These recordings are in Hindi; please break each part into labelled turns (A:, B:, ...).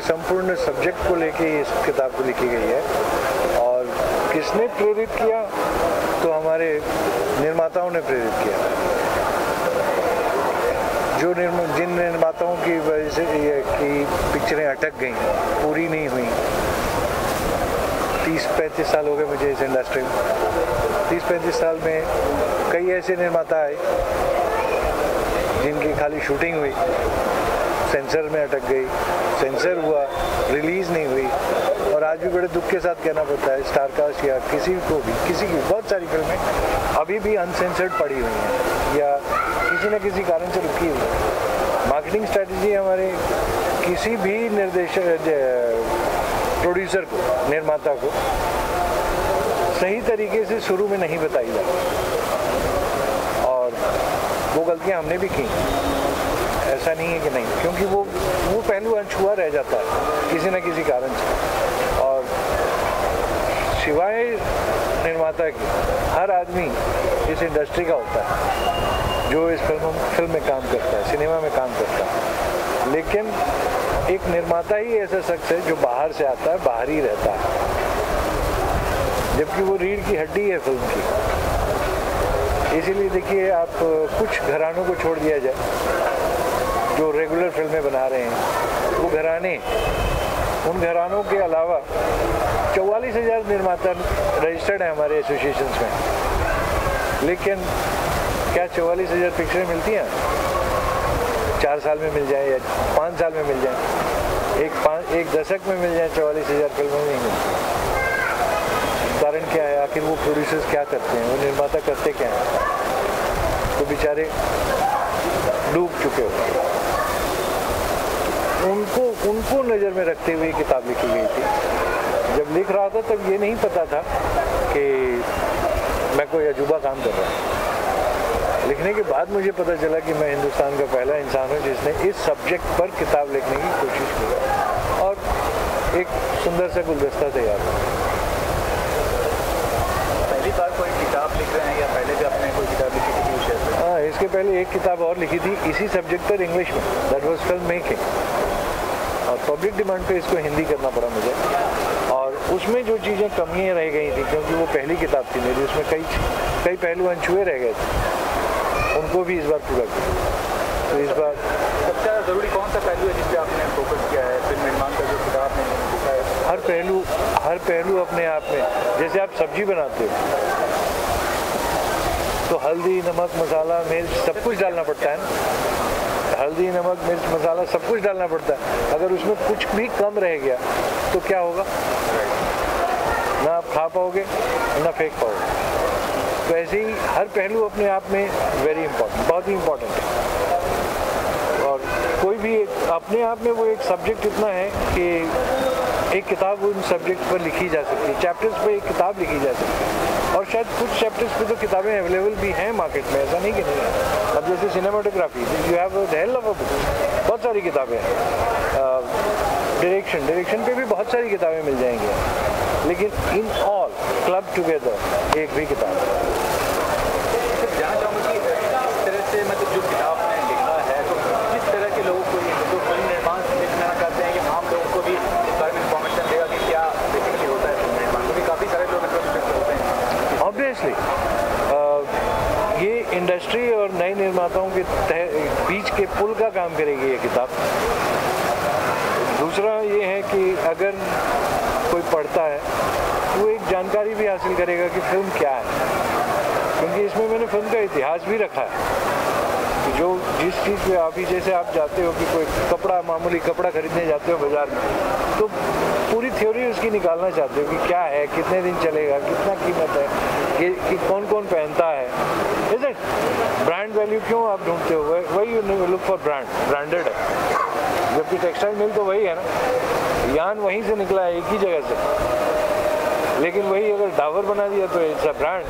A: संपूर्ण सब्जेक्ट को लेके इस किताब को लिखी गई है। और किसने प्रेरित किया? तो हमारे निर्माताओं ने प्रेरित किया। जिन निर्माताओं की वजह से ये कि पिक्चरें अटक गई, पूरी नहीं हुई। 30-35 साल हो गए मुझे इस इंडस्ट्री में। 30-35 साल में कई ऐसे निर्माता आए जिनकी खाली शूटिंग हुई, सेंसर में अटक गई, सेंसर हुआ, रिलीज़ नहीं हुई। और आज भी बड़े दुख के साथ कहना पड़ता है, स्टारकास्ट या किसी की बहुत सारी फिल्में अभी भी अनसेंसर्ड पड़ी हुई हैं या किसी न किसी कारण से रुकी हुई है। मार्केटिंग स्ट्रेटजी हमारे किसी भी प्रोड्यूसर को, निर्माता को सही तरीके से शुरू में नहीं बताई जाती, और वो गलतियां हमने भी की। ऐसा नहीं है कि नहीं, क्योंकि वो पहलू अनछुआ रह जाता है किसी न किसी कारण से। और सिवाय निर्माता के हर आदमी इस इंडस्ट्री का होता है जो इस फिल्म में काम करता है, सिनेमा में काम करता है। लेकिन एक निर्माता ही ऐसा शख्स है जो बाहर से आता है, बाहर ही रहता है, जबकि वो रीढ़ की हड्डी है फिल्म की। इसीलिए देखिए, आप कुछ घरानों को छोड़ दिया जाए जो रेगुलर फिल्में बना रहे हैं, वो घराने, उन घरानों के अलावा 44,000 निर्माता रजिस्टर्ड है हमारे एसोसिएशंस में। लेकिन क्या 44,000 पिक्चरें मिलती हैं? 4 साल में मिल जाए या 5 साल में मिल जाए, एक दशक में मिल जाए, 44,000 फिल्में नहीं मिलती। कारण क्या है? आखिर वो प्रोड्यूसर्स क्या करते हैं, वो निर्माता करते क्या हैं? तो बेचारे डूब चुके हो। उनको नज़र में रखते हुए किताब लिखी गई थी। जब लिख रहा था तब ये नहीं पता था कि मैं कोई अजूबा काम कर रहा हूँ। लिखने के बाद मुझे पता चला कि मैं हिंदुस्तान का पहला इंसान हूँ जिसने इस सब्जेक्ट पर किताब लिखने की कोशिश की, और एक सुंदर सा गुलदस्ता तैयार हुआ।
B: पहली बार कोई किताब लिख रहे हैं या पहले भी आपने कोई किताब लिखी थी विषय पे?
A: हाँ, इसके पहले एक किताब और लिखी थी इसी सब्जेक्ट पर इंग्लिश में, दैट वाज फिल्म मेकिंग। और पब्लिक डिमांड पे इसको हिंदी करना पड़ा मुझे, और उसमें जो चीज़ें कमियाँ रह गई थी, क्योंकि वो पहली किताब थी मेरी, उसमें कई पहलू अनछुए रह गए थे, उनको भी इस बार पूरा किया। तो इस बार
B: सबसे ज़्यादा ज़रूरी कौन सा पहलू है जिस पे आपने फोकस किया है फिल्म निर्माण का, जो किताब में लिखा है?
A: हर पहलू अपने आप में। जैसे आप सब्जी बनाते हो तो हल्दी, नमक, मसाला, मिर्च सब कुछ डालना पड़ता है ना। हल्दी, नमक, मिर्च, मसाला सब कुछ डालना पड़ता है। अगर उसमें कुछ भी कम रह गया तो क्या होगा? ना आप खा पाओगे ना फेंक पाओगे। तो ऐसे ही हर पहलू अपने आप में वेरी इंपॉर्टेंट, बहुत ही इम्पोर्टेंट है। और कोई भी अपने आप में वो एक सब्जेक्ट इतना है कि एक किताब उन सब्जेक्ट पर लिखी जा सकती है, चैप्टर्स पर एक किताब लिखी जा सकती है। और शायद कुछ चैप्टर्स पे तो किताबें अवेलेबल भी हैं मार्केट में, ऐसा नहीं कि नहीं है। अब जैसे cinematography, you have the hell of a book, बहुत सारी किताबें हैं। डायरेक्शन पे भी बहुत सारी किताबें मिल जाएंगी, लेकिन इन ऑल क्लब टुगेदर एक भी किताब है।
B: जानना चाहूँगा कि इस तरह से मतलब जो किताब में लिखना है, तो किस तरह के लोगों को, जो फिल्म निर्माण लिखना चाहते हैं, कि आम लोगों को भी इस बारे में इंफॉर्मेशन देगा कि क्या बेसिकली होता है फिल्म निर्माण, क्योंकि काफ़ी सारे लोग इंटरेस्टेड होते हैं।
A: ऑब्वियसली ये इंडस्ट्री और नए निर्माताओं के बीच के पुल का काम करेगी ये किताब। दूसरा ये है कि अगर कोई पढ़ता है वो एक जानकारी भी हासिल करेगा कि फिल्म क्या है, क्योंकि इसमें मैंने फिल्म का इतिहास भी रखा है। कि जो जिस चीज़ पे अभी जैसे आप जाते हो कि कोई कपड़ा, मामूली कपड़ा खरीदने जाते हो बाज़ार में, तो पूरी थ्योरी उसकी निकालना चाहते हो कि क्या है, कितने दिन चलेगा, कितना कीमत है, कि कौन कौन पहनता है, इज इट? ब्रांड वैल्यू क्यों आप ढूंढते हो? वही यू लुक फॉर ब्रांडेड है। जबकि टेक्सटाइल मिल तो वही है ना, यान वहीं से निकला है, एक ही जगह से। लेकिन वही अगर डाबर बना दिया तो इट्स अ ब्रांड,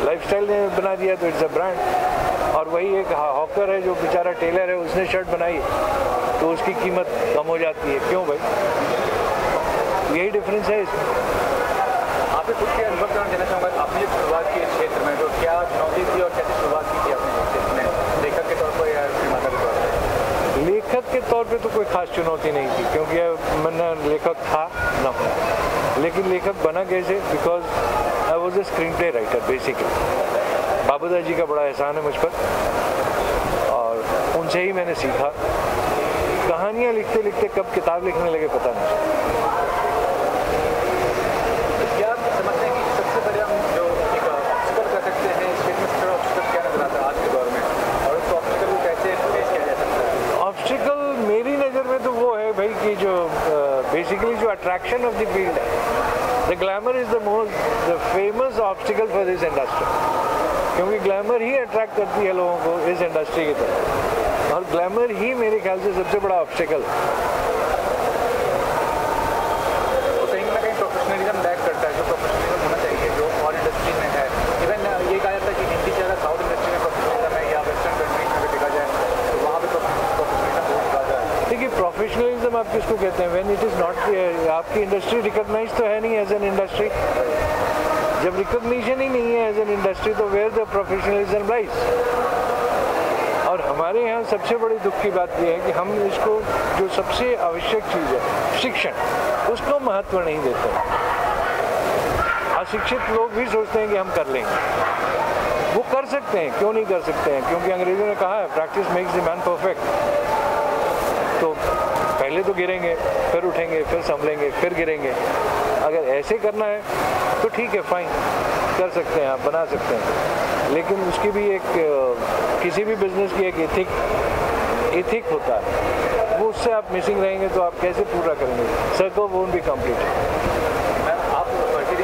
A: लाइफस्टाइल ने बना दिया तो इट्स अ ब्रांड। और वही एक हॉकर है जो बेचारा टेलर है, उसने शर्ट बनाई तो उसकी कीमत कम हो जाती है। क्यों भाई? यही डिफरेंस है इसमें।
B: आपने खुद के अनुभव का देना चाहूँगा, आपने जब शुरुआत की इस क्षेत्र में, तो क्या चुनौती थी और कैसे शुरुआत की थी आपने इस क्षेत्र में, लेखक के तौर पर या निर्माता के तौर पर?
A: लेखक के तौर पे तो कोई ख़ास चुनौती नहीं थी, क्योंकि मैं लेखक था ना हूँ, लेकिन लेखक बना कैसे, because I was a screenplay writer basically. Babuda ji का बड़ा एहसान है मुझ पर, और उनसे ही मैंने सीखा। कहानियाँ लिखते लिखते कब किताब लिखने लगे पता नहीं।
B: क्या आप समझते हैं कि सबसे बड़े हम जो एक ऑब्स्टिकल कर सकते हैं इस फील्ड में, सबसे बड़ा ऑब्स्टिकल क्या नजर आता है आज के दौर में, और उस ऑब्स्टिकल को कैसे फेस किया जा सकता है?
A: ऑब्स्टिकल मेरी नज़र में तो वो है भाई कि जो बेसिकली जो अट्रैक्शन ऑफ द फील्ड है, the glamour is the famous obstacle for this industry, क्योंकि ग्लैमर ही अट्रैक्ट करती है लोगों को इस इंडस्ट्री की तरफ, और ग्लैमर ही मेरे ख्याल से सबसे बड़ा ऑब्स्टिकल।
B: तो कहीं ना कहीं प्रोफेशनलिज्म लैक करता है, जो प्रोफेशनलिज्म होना चाहिए जो और इंडस्ट्री में है। इवन ये कहा जाता है कि हिंदी से ज़्यादा साउथ इंडस्ट्री में प्रोफेशनलिज्म है, या वेस्टर्न कंट्रीज में भी देखा जाए तो वहाँ भी प्रोफेशनलिज्म बहुत ज़्यादा है।
A: देखिए, प्रोफेशनलिज्म आप किसको कहते हैं? व्हेन इट इज़ नॉट, आपकी इंडस्ट्री रिकॉग्नाइज तो है नहीं एज एन इंडस्ट्री। जब रिकॉग्निशन ही नहीं है एज एन इंडस्ट्री, तो वेयर द प्रोफेशनलिज्म लाइज। और हमारे यहाँ सबसे बड़ी दुख की बात यह है कि हम इसको, जो सबसे आवश्यक चीज़ है शिक्षण, उसको महत्व नहीं देते। अशिक्षित लोग भी सोचते हैं कि हम कर लेंगे। वो कर सकते हैं, क्यों नहीं कर सकते हैं? क्योंकि अंग्रेज़ों ने कहा है practice makes the man perfect. तो पहले तो गिरेंगे, फिर उठेंगे, फिर संभलेंगे, फिर गिरेंगे। अगर ऐसे करना है तो ठीक है, फाइन, कर सकते हैं, आप बना सकते हैं, लेकिन उसकी भी एक, किसी भी बिजनेस की एक एथिक होता है, वो उससे आप मिसिंग रहेंगे तो आप कैसे पूरा करेंगे? Circle won't be complete.
B: आप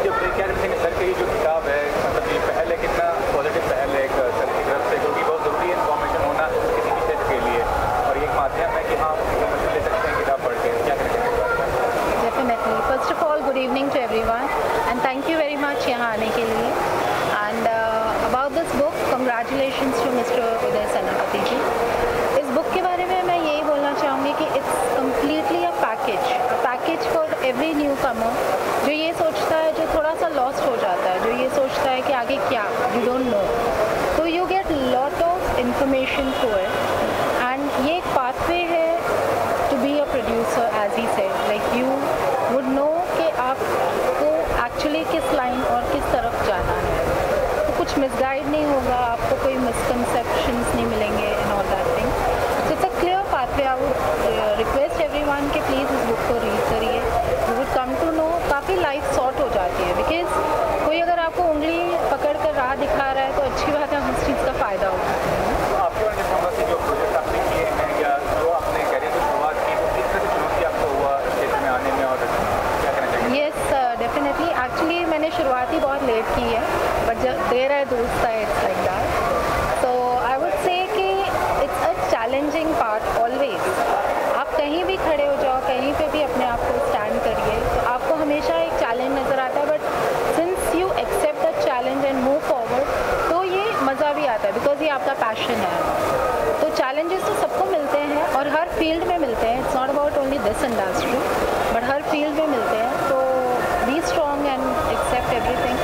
B: जो क्या सर की जो किताब है, मतलब ये पहल है, कितना पॉजिटिव पहल है एक सर की तरफ से, क्योंकि बहुत ज़रूरी है इन्फॉर्मेशन होना किसी भी क्षेत्र के लिए, और एक माध्यम है कि हाँ इन्फॉर्मेशन ले सकते हैं किताब पढ़ के। क्या करेंगे?
C: Definitely. First of all, good evening to everyone, and thank you very much यहाँ आने के लिए। And about this book, congratulations to Mr. Uday Senapati जी। इस बुक के बारे में मैं यही बोलना चाहूँगी कि it's completely a package for every newcomer, जो ये सोचता है, जो थोड़ा सा lost हो जाता है, जो ये सोचता है कि आगे क्या, you don't know, तो you get lot of information through it, and ये एक pathway है to be a producer, as he said, like you would know कि आपको actually किस लाइन और किस तरफ जाना है, तो कुछ मिसगाइड नहीं होगा, आपको कोई मिसकंसेप्शंस नहीं मिलेंगे and all that thing. So it's a clear pathway. I would request everyone कि प्लीज़ इस बुक को रीड करिए। You would come to know, काफ़ी लाइफ सॉर्ट हो जाती है, बिकॉज कोई अगर आपको उंगली पकड़ कर राह दिखा रहा है तो अच्छी बात है, उस चीज़ का फ़ायदा होगा।
B: तो आपके बारे में कहूँगा कि जो प्रोजेक्ट आपने किए हैं या जो आपने करियर की शुरुआत की, तो किस तरह की चुनौती आपको हुआ क्षेत्र में आने में, और क्या कहना चाहिए?
C: Yes, definitely. एक्चुअली मैंने शुरुआत ही बहुत लेट की है, बट जब देर है दुरुस्त है, it's like that. So I would say कि it's a challenging part always. आप कहीं भी खड़े हो जाओ, कहीं पे भी अपने आप को स्टैंड करिए, तो आपको हमेशा एक चैलेंज नज़र आता है, but since you accept the challenge and move forward, तो ये मज़ा भी आता है, बिकॉज ये आपका पैशन है। तो चैलेंजेस तो सबको मिलते हैं, और हर फील्ड में मिलते हैं। It's not about only this industry, but हर फील्ड में मिलते हैं। तो be strong and accept everything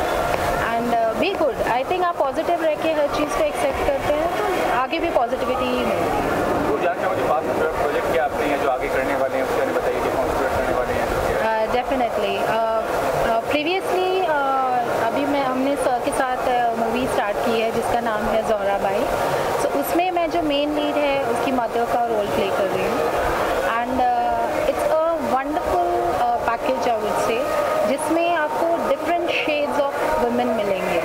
C: and be good. I think आप पॉजिटिव रह के हर चीज़ को एक्सेप्ट करते हैं तो आगे भी पॉजिटिविटी ही मिलती है।
B: तो जानना मुझे बात प्रोजेक्ट क्या आपने जो आगे करने वाले हैं उसके बारे में बताइए कि कौन से प्रोजेक्ट करने वाले हैं?
C: डेफिनेटली प्रीवियसली अभी हमने सर के साथ मूवी स्टार्ट की है जिसका नाम है ज़ोहराबाई। सो उसमें मैं जो मेन लीड है उसकी मदर का रोल प्ले कर रही हूँ, and it's a wonderful package I would से, जिसमें आपको डिफरेंट शेड्स ऑफ वुमेन मिलेंगे,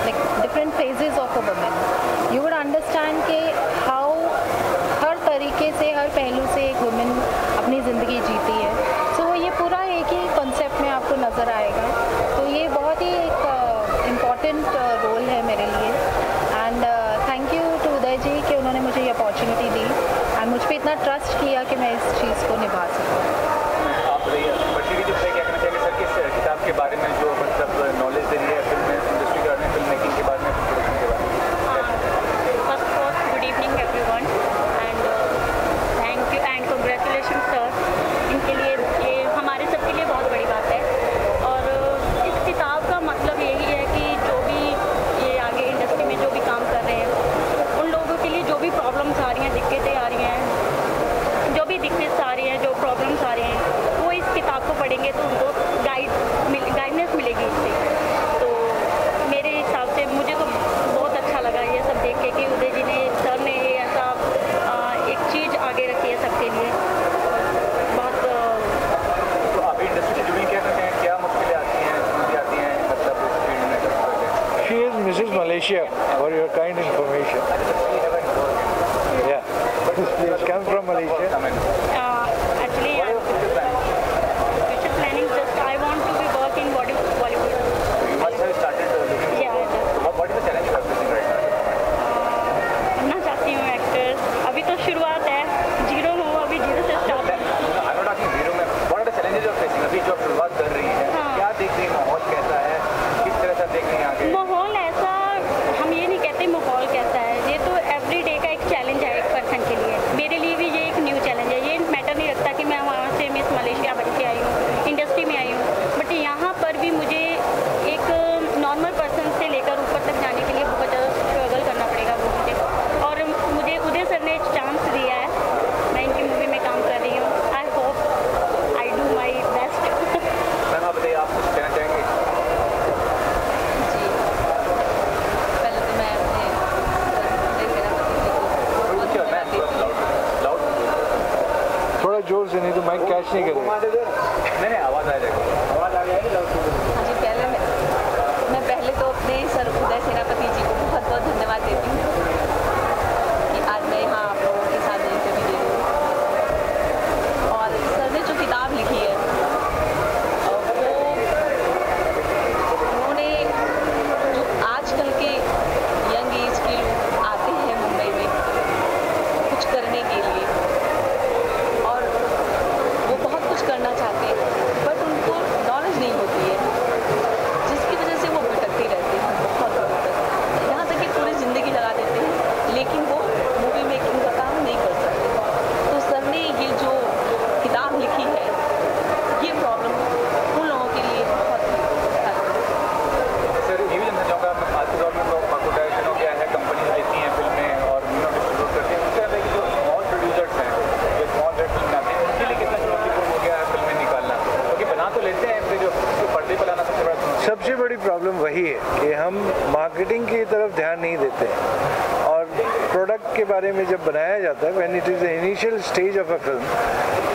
C: like different phases of a women. You would understand कि हाउ हर तरीके से, हर पहलू से एक वुमेन अपनी ज़िंदगी जीती है। सो ये पूरा एक ही कॉन्सेप्ट में आपको नज़र आएगा। तो ये बहुत ही एक इम्पॉर्टेंट रोल है मेरे लिए, एंड थैंक यू टू उदय जी कि उन्होंने मुझे ये अपॉर्चुनिटी दी एंड मुझ पर इतना ट्रस्ट किया कि मैं इस चीज़ को निभा सकूँ।
B: आप बच्चे जो क्या कहना चाहिए सर, किस किताब के बारे में जो मतलब नॉलेज दे रही है फिल्म इंडस्ट्री के बारे में, फिल्म मेकिंग के बारे में, प्रोडक्शन के बारे में?
D: First of all, good evening everyone, and thank you and congratulations sir इनके लिए जाएंगे तो उनको गाइडेंस मिलेगी इससे। तो मेरे हिसाब से मुझे तो बहुत अच्छा लगा ये सब देख के कि उदय जी ने, सर ने ऐसा एक चीज़ आगे रखी है सबके लिए। बहुत
B: तो अभी इंडस्ट्री से जुड़ी क्या मुश्किलें आती हैं, चुनौती आती हैं, मतलब इस फील्ड में?
A: She is Mrs. Malaysia, for your kind information. Yeah, she's come from Malaysia.
D: actually future planning, just I want to be work in Bollywood.
B: You must have started looking.
D: Yeah, just
B: What is the challenge you are facing right now?
D: बनना चाहती हूँ एक्टर। अभी तो शुरुआत है, जीरो हूँ, अभी जीरो से start.
B: I'm not asking zero में, what are the challenges you are facing? अभी जो आप शुरुआत कर रही हैं,
D: हाँ।
B: क्या देख रही हैं, माहौल कैसा है, किस तरह से देख रही हैं आगे?
D: माहौल ऐसा, हम ये नहीं कहते माहौल कैसा है, ये तो एवरीडे का एक चैलेंज है एक पर्सन के लिए। मेरे लिए भी ये एक न्यू चैलेंज है। ये मैटर नहीं रखता कि मैं वहाँ से मिस मलेशिया बन के आई हूँ, इंडस्ट्री में आई हूँ, बट यहाँ पर भी मुझे एक नॉर्मल पर्सन से लेकर ऊपर तक जाने के लिए बहुत ज़्यादा स्ट्रगल करना पड़ेगा वो मुझे। और मुझे उदय सर ने चांस दिया है, मैं इनकी मूवी में काम कर रही हूँ। I hope I do my best.
B: Ma'am आप बताइए, आप कुछ कहना चाहेंगे?
E: जी, पहले तो मैं अपने सेनापति जी को बहुत
B: लाउड
A: थोड़ा जोर से, नहीं तो माइक कैच नहीं करेगा।
B: नहीं आवाज़ आ जाएगी, आवाज़ आ जाएगी।
E: हाँ जी, मैं पहले तो अपने सर उदय सेनापति जी को बहुत बहुत धन्यवाद देती हूँ कि आज मैं यहाँ आप लोगों के साथ इंटरव्यू दे रही हूँ। और सर ने जो किताब लिखी है वो उन्होंने, जो आजकल के यंग एज के लोग आते हैं मुंबई में कुछ करने के लिए, और वो बहुत कुछ करना चाहते हैं बट उनको नॉलेज नहीं होती है, जिसकी वजह से वो भटकते रहते हैं बहुत दूर तक, यहाँ तक कि पूरी ज़िंदगी लगा देते हैं, लेकिन वो मूवी मेकिंग का काम नहीं कर सकते। तो सर ने ये जो किताब लिखी है, ये प्रॉब्लम उन लोगों के लिए बहुत है।
B: सर ये भी जानना चाहूँगा, आज के दौर में तो कॉर्पोरेशन हो गया है, कंपनी आती हैं फिल्में और डिस्ट्रीब्यूट करती हैं, उसके अलावा कि जो स्मॉल प्रोड्यूसर्स हैं, जो स्मॉल रेट फिल्म बनाते हैं, उनके लिए कितना चुनौतीपूर्ण हो गया है फिल्में निकालना? क्योंकि बना तो लेते हैं, फिर जो पर्दे पर लाना सबसे बड़ा चुनौती।
A: सबसे बड़ी प्रॉब्लम वही है कि हम मार्केटिंग की तरफ ध्यान नहीं देते हैं, और प्रोडक्ट के बारे में जब बनाया जाता है, when it is the initial stage of a film,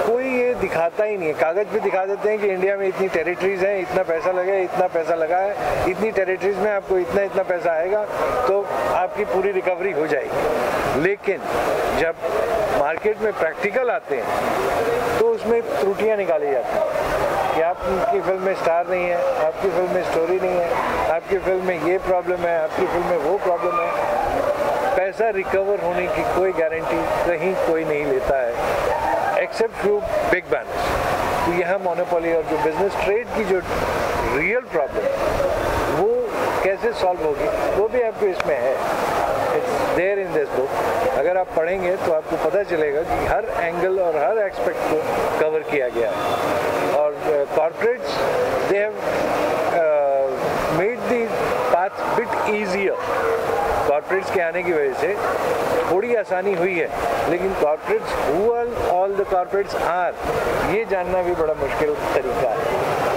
A: कोई ये दिखाता ही नहीं है। कागज़ पे दिखा देते हैं कि इंडिया में इतनी टेरिटरीज़ हैं, इतना पैसा लगा है, इतना पैसा लगा है, इतनी टेरिटरीज़ में आपको इतना इतना पैसा आएगा तो आपकी पूरी रिकवरी हो जाएगी। लेकिन जब मार्केट में प्रैक्टिकल आते हैं तो उसमें त्रुटियाँ निकाली जाती हैं कि आपकी फिल्म में स्टार नहीं है, आपकी फिल्म में स्टोरी नहीं है, आपकी फिल्म में ये प्रॉब्लम है, आपकी फिल्म में वो प्रॉब्लम है। पैसा रिकवर होने की कोई गारंटी कहीं कोई नहीं लेता है, एक्सेप्ट फ्यू बिग बैनर्स। तो यहाँ मोनोपोली और जो बिजनेस ट्रेड की जो रियल प्रॉब्लम वो कैसे सॉल्व होगी, वो भी आपको इसमें है। It's there in this book. अगर आप पढ़ेंगे तो आपको पता चलेगा कि हर एंगल और हर एस्पेक्ट को कवर किया गया है। और corporates they have made the path bit easier. Corporates के आने की वजह से थोड़ी आसानी हुई है, लेकिन corporates who all the corporates are, ये जानना भी बड़ा मुश्किल तरीका है।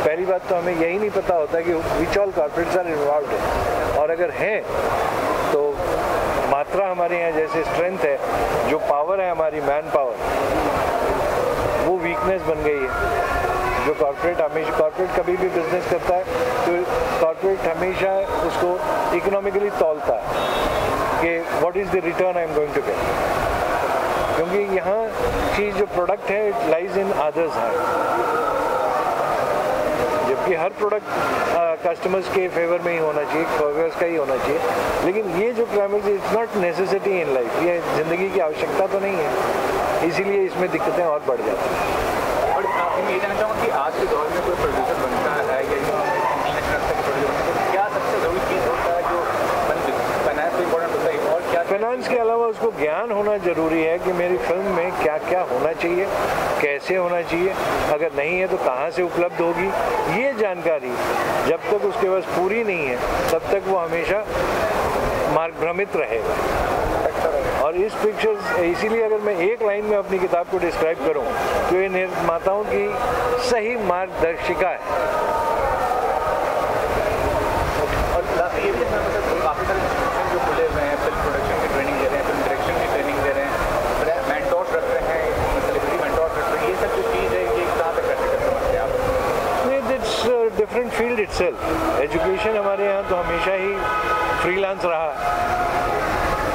A: पहली बात तो हमें यही नहीं पता होता कि which all corporates are involved है, और अगर हैं तो मात्रा हमारे यहाँ जैसे स्ट्रेंथ है, जो पावर है हमारी मैन पावर, वो वीकनेस बन गई है। जो कॉर्पोरेट हमेशा, कॉर्पोरेट कभी भी बिजनेस करता है तो कॉर्पोरेट हमेशा उसको इकोनॉमिकली तौलता है कि what is the return I am going to get, क्योंकि यहाँ चीज़ जो प्रोडक्ट है it lies in others hand, जबकि हर प्रोडक्ट कस्टमर्स के फेवर में ही होना चाहिए, फेवर्स का ही होना चाहिए। लेकिन ये जो climax it's not necessity in life, ये ज़िंदगी की आवश्यकता तो नहीं है, इसीलिए इसमें दिक्कतें और बढ़ जाती हैं।
B: और मैं ये जानना चाहूँगा कि आज के दौर में कोई प्रोड्यूसर बनता है या इंटरनेशनल स्तर के प्रोड्यूसर बनता है, क्या सबसे ज़रूरी चीज़ होता है जो फाइनेंस तो इम्पोर्टेंट होता है, और क्या
A: फाइनेंस के अलावा उसको ज्ञान होना ज़रूरी है कि मेरी फिल्म में क्या क्या होना चाहिए, कैसे होना चाहिए, अगर नहीं है तो कहाँ से उपलब्ध होगी। ये जानकारी जब तक उसके पास पूरी नहीं है तब तक वो हमेशा मार्ग भ्रमित रहेगा। और और इस पिक्चर्स इसीलिए अगर मैं एक लाइन में अपनी किताब को डिस्क्राइब करूं तो ये निर्माताओं की सही मार्गदर्शिका है।
B: और लास्ट ये भी इसमें मतलब काफ़ी सारे इंस्टीट्यूशन जो खुले हुए हैं, फिल्म प्रोडक्शन की ट्रेनिंग दे रहे हैं, फिल्म डायरेक्शन की ट्रेनिंग दे रहे हैं, मेंटोर्स रख रहे हैं, सेलिब्रिटी मेंटोर्स रख रहे हैं, ये सब जो चीज़ है ये कहाँ तक करते कर समझते हैं आप?
A: नहीं, it's different field itself. Education हमारे यहाँ तो हमेशा ही फ्रीलांस रहा।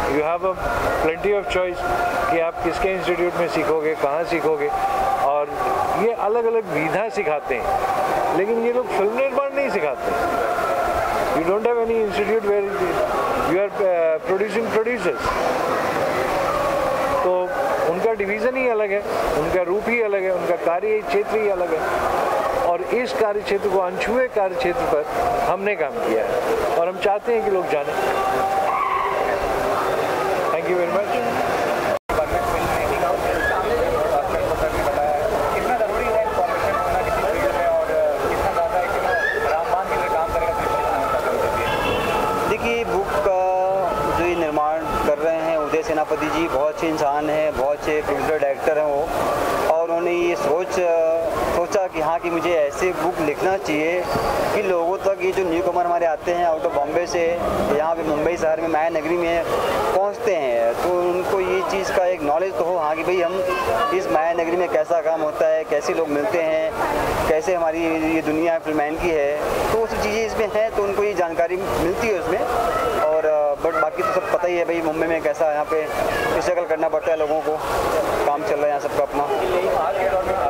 A: You have a plenty of choice कि आप किसके इंस्टीट्यूट में सीखोगे, कहाँ सीखोगे, और ये अलग अलग विधा सिखाते हैं, लेकिन ये लोग फिल्म निर्माण नहीं सिखाते। You don't have any institute where you are producing producers. तो उनका डिवीज़न ही अलग है, उनका रूप ही अलग है, उनका कार्य क्षेत्र ही अलग है, और इस कार्य क्षेत्र को अनछुए कार्य क्षेत्र पर हमने काम किया है और हम चाहते हैं कि लोग जानें। Thank you very much.
B: कितना ज़रूरी है इन्फॉर्मेशन होना किसी फील्ड में, और कितना ज़्यादा है कि रामबान की तरह काम करेगा?
F: देखिए, बुक का जो ये निर्माण कर रहे हैं उदय सेनापति जी बहुत अच्छे इंसान हैं, बहुत अच्छे प्रोड्यूसर डायरेक्टर हैं वो, और उन्होंने ये सोचा कि हाँ कि मुझे ऐसे बुक लिखना चाहिए कि लोगों तक ये जो न्यू कमर हमारे आते हैं आउट ऑफ बॉम्बे से यहाँ पे मुंबई शहर में माया नगरी में पहुँचते हैं, तो उनको ये चीज़ का एक नॉलेज तो हो, हाँ कि भाई हम इस माया नगरी में कैसा काम होता है, कैसे लोग मिलते हैं, कैसे हमारी ये दुनिया फिल्मैन की है, तो वो सब चीज़ें इसमें हैं, तो उनको ये जानकारी मिलती है उसमें। और बट बाकी तो सब पता ही है भाई मुंबई में कैसा यहाँ पे स्ट्रगल करना पड़ता है लोगों को, काम चल रहा है यहाँ सबका अपना।
B: आज के दौर में क्या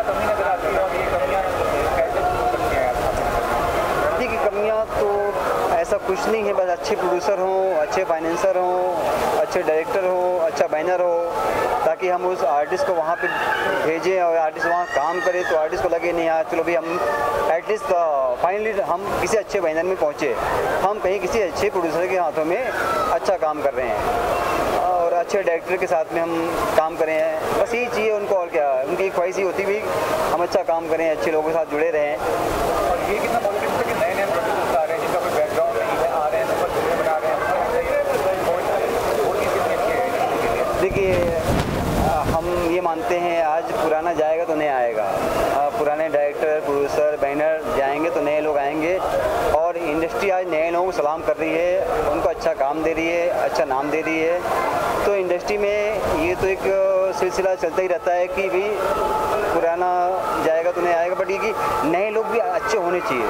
B: कमी नजर आती है और ये कमियाँ कैसे दूर सकती हैं?
F: देखिए, कमियाँ तो ऐसा कुछ नहीं है, बस अच्छे प्रोड्यूसर हों, अच्छे फाइनेंसर हों, अच्छे डायरेक्टर हों, अच्छा बैनर हो, ताकि हम उस आर्टिस्ट को वहाँ पे भेजें और आर्टिस्ट वहाँ काम करे, तो आर्टिस्ट को लगे नहीं यार चलो भाई हम एटलीस्ट फाइनली हम किसी अच्छे बैनर में पहुँचे, हम कहीं किसी अच्छे प्रोड्यूसर के हाथों में अच्छा काम कर रहे हैं और अच्छे डायरेक्टर के साथ में हम काम करें हैं, बस यही चाहिए उनको। और क्या, उनकी ख्वाहिश ही होती भी हम अच्छा काम करें, अच्छे लोगों के साथ जुड़े रहें।
B: और ये कितना पॉजिटिव है कि नए प्रोड्यूसर्स आ रहे हैं जिनका कोई बैकग्राउंड नहीं है, आ रहे हैं सुपर फिल्में बना रहे हैं।
F: देखिए, हम ये मानते हैं आज पुराना जाएगा तो नया आएगा, पुराने डायरेक्टर प्रोड्यूसर बैनर जाएंगे तो नए लोग आएंगे, और इंडस्ट्री आज नए लोगों को सलाम कर रही है, उनको अच्छा काम दे रही है, अच्छा नाम दे रही है। तो इंडस्ट्री में ये तो एक सिलसिला चलता ही रहता है कि भाई पुराना जाएगा तो नया आएगा, बट ये कि नए लोग भी अच्छे होने चाहिए।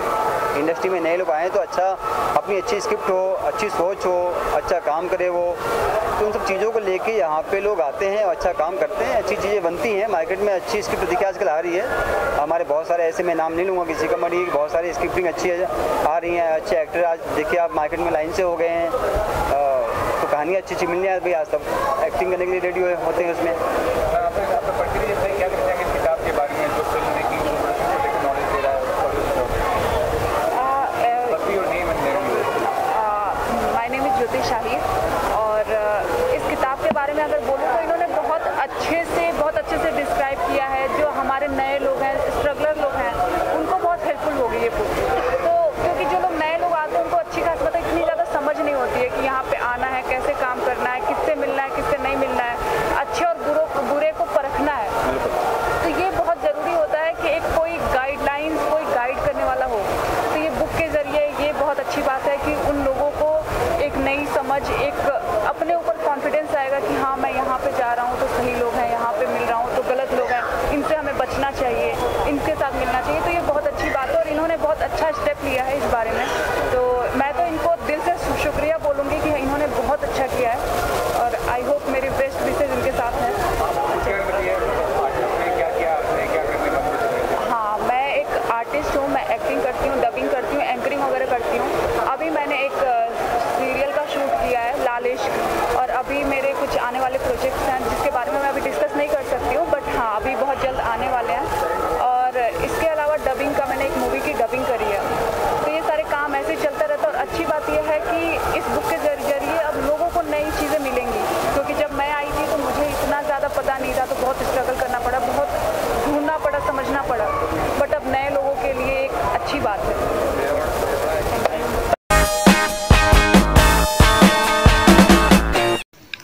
F: इंडस्ट्री में नए लोग आए तो अच्छा, अपनी अच्छी स्क्रिप्ट हो, अच्छी सोच हो, अच्छा काम करे वो, तो उन सब चीज़ों को लेके यहाँ पे लोग आते हैं और अच्छा काम करते हैं, अच्छी चीज़ें बनती हैं मार्केट में, अच्छी स्क्रिप्ट देखिए आजकल आ रही है हमारे बहुत सारे, ऐसे मैं नाम नहीं लूँगा किसी का, मरी बहुत सारी स्क्रिप्टिंग अच्छी आ रही हैं, अच्छे एक्टर आज देखिए आप मार्केट में लाइन से हो गए हैं, तो कहानियाँ अच्छी मिलनी है भाई, आज सब एक्टिंग करने के लिए रेडी होते हैं उसमें।
B: क्या कहते हैं इस किताब के बारे में, जो फिल्म मेकिंग नॉलेज दे रहा है?
E: माय नेम इज़ ज्योति शाही, और इस किताब के बारे में अगर बोलूँ तो इन्होंने बहुत अच्छे से डिस्क्राइब किया है। जो हमारे नए लोग हैं, स्ट्रगलर लोग हैं, उनको बहुत हेल्पफुल होगी ये बुक। तो क्योंकि जो लोग नए लोग आते हैं उनको अच्छी खास मतलब इतनी ज़्यादा समझ नहीं होती है कि यहाँ पे आना है, कैसे काम करना है, किससे मिलना है, किससे नहीं मिलना है, अच्छे और बुरे को परखना है। तो ये बहुत ज़रूरी होता है कि एक कोई गाइडलाइंस, कोई गाइड करने वाला हो। तो ये बुक के ज़रिए ये बहुत अच्छी बात है कि उन लोगों को एक नई समझ, एक अपने ऊपर कॉन्फिडेंस आएगा कि हाँ मैं यहाँ पे जा रहा हूँ तो सही लोग हैं, यहाँ पे मिल रहा हूँ तो गलत लोग हैं, इनसे हमें बचना चाहिए, इनके साथ मिलना चाहिए। तो ये बहुत अच्छी बात है और इन्होंने बहुत अच्छा स्टेप लिया है इस बारे में। तो मैं तो इनको दिल से शुक्रिया बोलूँगी कि इन्होंने बहुत अच्छा किया है, और आई होप मेरी बेस्ट विशेज इनके साथ हैं। हाँ, मैं एक आर्टिस्ट हूँ, मैं एक्टिंग करती हूँ, डबिंग करती हूँ, एंकरिंग वगैरह करती हूँ। अभी मैंने एक सीरियल का शूट किया है लाल इश्क, और अभी मेरे कुछ आने वाले प्रोजेक्ट्स हैं जिसके बारे में मैं अभी डिस्कस नहीं कर सकती हूँ, बट हाँ अभी बहुत जल्द आने वाले हैं। और इसके अलावा डबिंग का मैंने एक मूवी की डबिंग करी है। तो ये सारे काम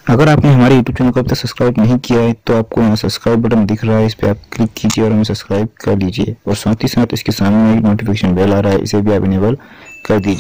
G: अगर आपने हमारे YouTube चैनल को अब तक सब्सक्राइब नहीं किया है तो आपको यहाँ सब्सक्राइब बटन दिख रहा है, इस पर आप क्लिक कीजिए और हमें सब्सक्राइब कर लीजिए। और साथ ही साथ इसके सामने एक नोटिफिकेशन बेल आ रहा है, इसे भी आप इनेबल कर दीजिए।